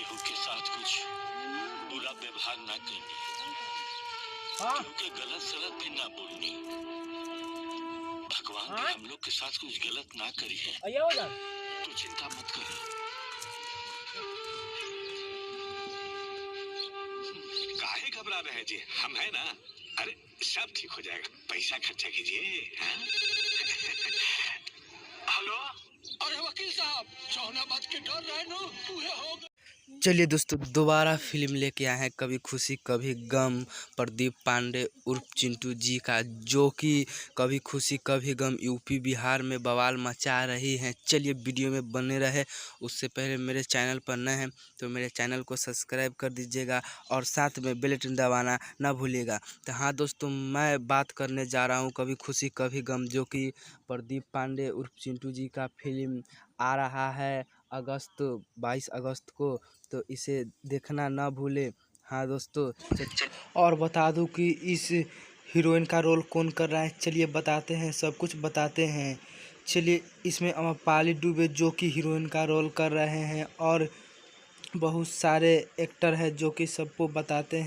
केहू के साथ कुछ बुरा व्यवहार ना करनी, केहू के गलत सलत भी ना बोलनी। भगवान भी हम लोग के साथ कुछ गलत ना करी है, तो चिंता मत कर। काहे घबरा रहे जी, हम है ना। अरे सब ठीक हो जाएगा, पैसा खर्चा कीजिए। हेलो, अरे वकील साहब, जौना बात के डर रहे नो उहे हो गए। चलिए दोस्तों, दोबारा फिल्म लेके आए हैं कभी खुशी कभी गम। प्रदीप पांडे उर्फ चिंटू जी का, जो कि कभी खुशी कभी गम यूपी बिहार में बवाल मचा रही हैं। चलिए वीडियो में बने रहे। उससे पहले मेरे चैनल पर नए हैं तो मेरे चैनल को सब्सक्राइब कर दीजिएगा और साथ में बेल आइकन दबाना ना भूलिएगा। तो हाँ दोस्तों, मैं बात करने जा रहा हूँ कभी खुशी कभी गम, जो कि प्रदीप पांडे उर्फ चिंटू जी का फिल्म आ रहा है 22 अगस्त को, तो इसे देखना ना भूले। हाँ दोस्तों, और बता दूं कि इस हीरोइन का रोल कौन कर रहा है, चलिए बताते हैं, सब कुछ बताते हैं। चलिए, इसमें अमरपाली दुबे जो कि हीरोइन का रोल कर रहे हैं, और बहुत सारे एक्टर हैं जो कि सबको बताते हैं।